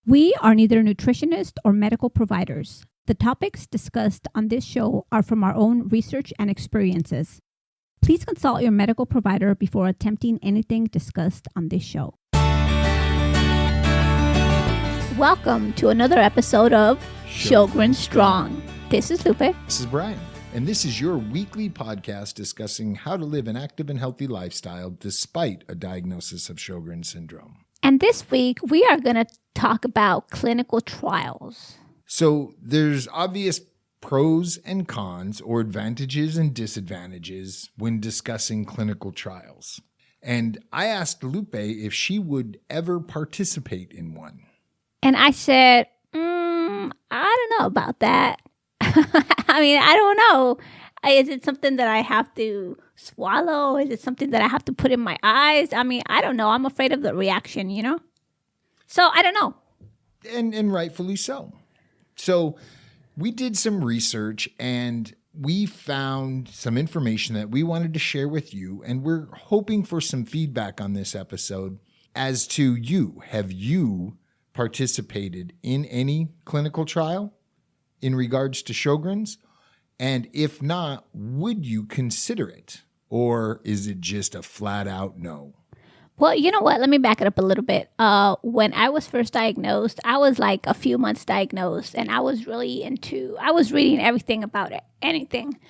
We are neither nutritionists or medical providers. The topics discussed on this show are from our own research and experiences. Please consult your medical provider before attempting anything discussed on this show. Welcome to another episode of Sjogren Strong. This is Lupe. This is Brian. And this is your weekly podcast discussing how to live an active and healthy lifestyle despite a diagnosis of Sjogren syndrome. And this week, we are going to talk about clinical trials. So there's obvious pros and cons or advantages and disadvantages when discussing clinical trials. And I asked Lupe if she would ever participate in one. And I said, I don't know about that. I don't know. Is it something that I have to swallow? Is it something that I have to put in my eyes? I don't know. I'm afraid of the reaction, So I don't know. And rightfully so. So we did some research and we found some information that we wanted to share with you. And we're hoping for some feedback on this episode as to you. Have you participated in any clinical trial in regards to Sjogren's? And if not, would you consider it? Or is it just a flat out no? Well, you know what? Let me back it up a little bit. When I was first diagnosed, I was like a few months diagnosed, and I was reading everything about it, anything.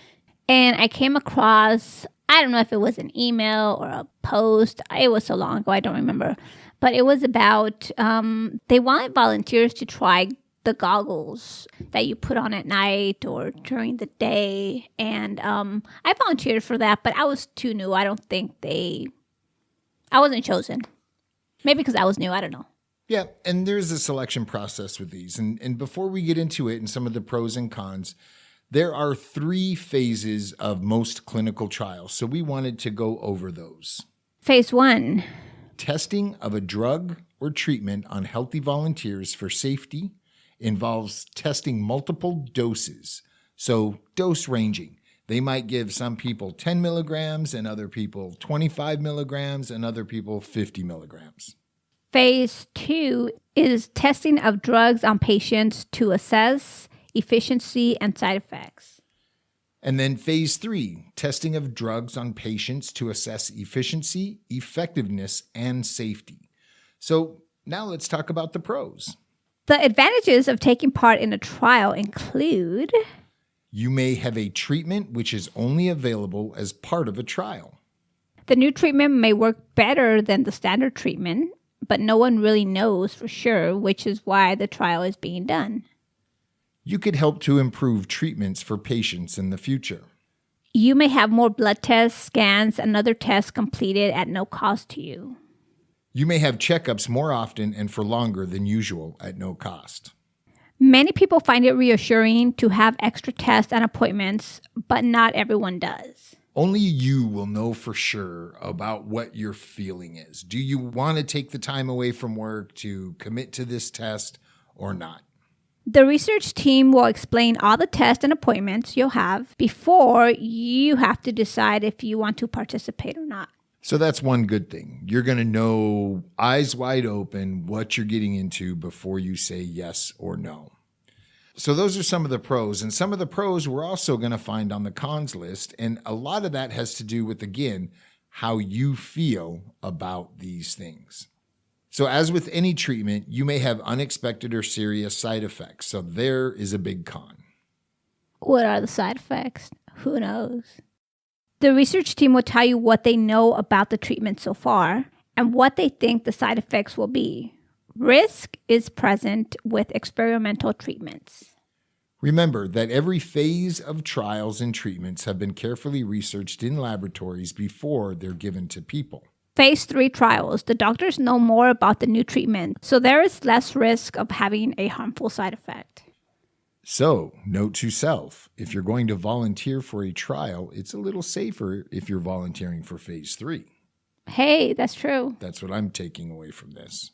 And I came across, I don't know if it was an email or a post. It was so long ago, I don't remember. But it was about, they wanted volunteers to try the goggles that you put on at night or during the day. And I volunteered for that, but I was too new. I wasn't chosen. Maybe because I was new. I don't know. Yeah, and there's a selection process with these. And before we get into it and some of the pros and cons, there are 3 phases of most clinical trials. So we wanted to go over those. Phase 1. Testing of a drug or treatment on healthy volunteers for safety involves testing multiple doses. So dose ranging. They might give some people 10 milligrams and other people 25 milligrams and other people 50 milligrams. Phase 2 is testing of drugs on patients to assess efficiency and side effects. And then phase 3, testing of drugs on patients to assess efficiency, effectiveness, and safety. So now let's talk about the pros. The advantages of taking part in a trial include: you may have a treatment which is only available as part of a trial. The new treatment may work better than the standard treatment, but no one really knows for sure, which is why the trial is being done. You could help to improve treatments for patients in the future. You may have more blood tests, scans, and other tests completed at no cost to you. You may have checkups more often and for longer than usual at no cost. Many people find it reassuring to have extra tests and appointments, but not everyone does. Only you will know for sure about what your feeling is. Do you want to take the time away from work to commit to this test or not? The research team will explain all the tests and appointments you'll have before you have to decide if you want to participate or not. So that's one good thing. You're going to know eyes wide open what you're getting into before you say yes or no. So those are some of the pros. And some of the pros we're also going to find on the cons list. And a lot of that has to do with, again, how you feel about these things. So as with any treatment, you may have unexpected or serious side effects. So there is a big con. What are the side effects? Who knows? The research team will tell you what they know about the treatment so far and what they think the side effects will be. Risk is present with experimental treatments. Remember that every phase of trials and treatments have been carefully researched in laboratories before they're given to people. Phase 3 trials. The doctors know more about the new treatment, so there is less risk of having a harmful side effect. So, note to self, if you're going to volunteer for a trial, it's a little safer if you're volunteering for phase 3. Hey, that's true. That's what I'm taking away from this.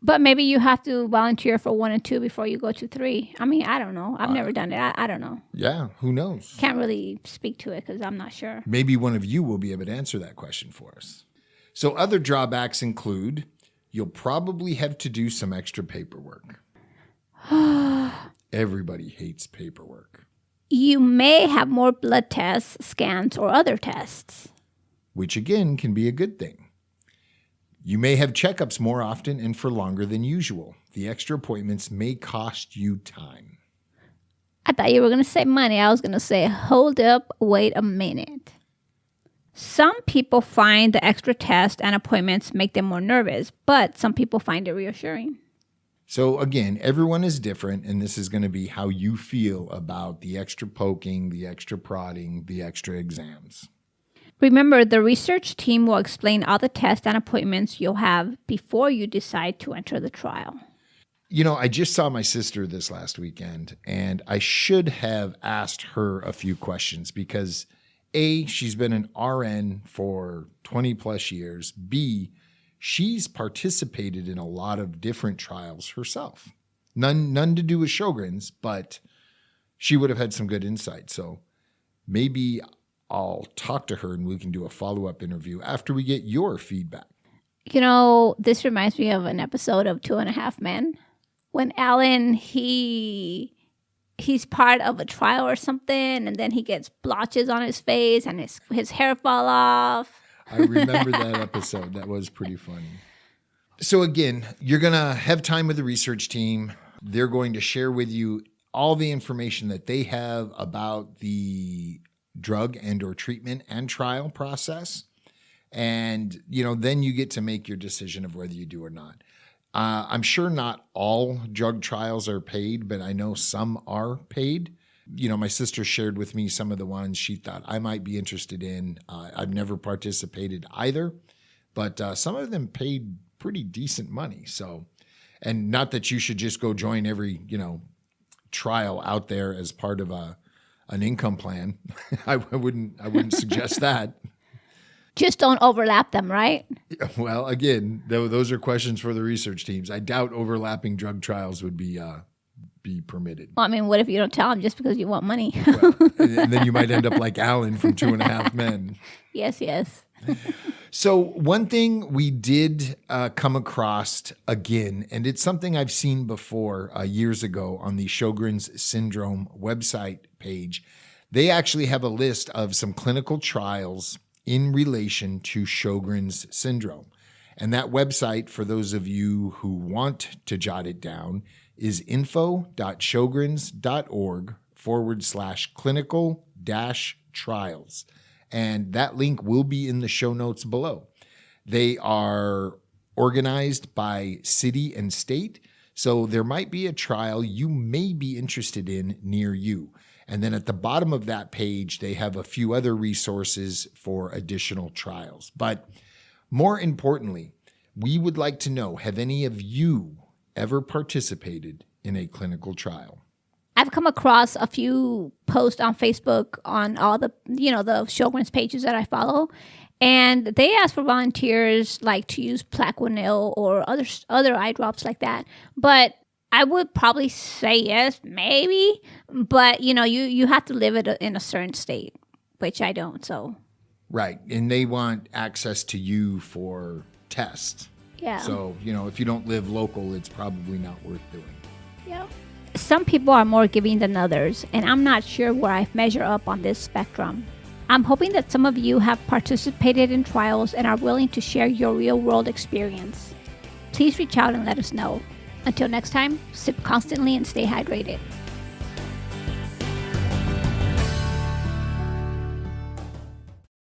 But maybe you have to volunteer for 1 and 2 before you go to 3. I don't know. I've never done it. I don't know. Yeah, who knows? Can't really speak to it because I'm not sure. Maybe one of you will be able to answer that question for us. So other drawbacks include you'll probably have to do some extra paperwork. Everybody hates paperwork. You may have more blood tests, scans, or other tests. Which again can be a good thing. You may have checkups more often and for longer than usual. The extra appointments may cost you time. I thought you were going to say money. I was going to say, hold up, wait a minute. Some people find the extra tests and appointments make them more nervous, but some people find it reassuring. So again, everyone is different, and this is going to be how you feel about the extra poking, the extra prodding, the extra exams. Remember, the research team will explain all the tests and appointments you'll have before you decide to enter the trial. You know, I just saw my sister this last weekend, and I should have asked her a few questions because A, she's been an RN for 20 plus years. B, she's participated in a lot of different trials herself. None to do with Sjogren's, but she would have had some good insight. So maybe I'll talk to her and we can do a follow-up interview after we get your feedback. You know, this reminds me of an episode of 2.5 Men. When Alan, he's part of a trial or something, and then he gets blotches on his face and his hair fall off. I remember that episode. That was pretty funny. So again, you're going to have time with the research team. They're going to share with you all the information that they have about the drug and or treatment and trial process. And, you know, then you get to make your decision of whether you do or not. I'm sure not all drug trials are paid, but I know some are paid. You know, my sister shared with me some of the ones she thought I might be interested in. I've never participated either, but some of them paid pretty decent money. So, and not that you should just go join every, you know, trial out there as part of an income plan. I wouldn't suggest that. Just don't overlap them, right? Well, again, those are questions for the research teams. I doubt overlapping drug trials would be permitted. Well, I mean, what if you don't tell them just because you want money? Well, and then you might end up like Alan from 2.5 Men. Yes. So one thing we did come across again, and it's something I've seen before years ago on the Sjogren's Syndrome website page. They actually have a list of some clinical trials in relation to Sjogren's syndrome. And that website, for those of you who want to jot it down, is info.sjogrens.org/clinical-trials. And that link will be in the show notes below. They are organized by city and state, so there might be a trial you may be interested in near you. And then at the bottom of that page, they have a few other resources for additional trials. But more importantly, we would like to know, have any of you ever participated in a clinical trial? I've come across a few posts on Facebook on all the Sjogren's pages that I follow. And they ask for volunteers like to use Plaquenil or other eye drops like that. But I would probably say yes, maybe, but you have to live it in a certain state, which I don't. So, right, and they want access to you for tests. Yeah. So if you don't live local, it's probably not worth doing. Yeah. Some people are more giving than others, and I'm not sure where I measure up on this spectrum. I'm hoping that some of you have participated in trials and are willing to share your real-world experience. Please reach out and let us know. Until next time, sip constantly and stay hydrated.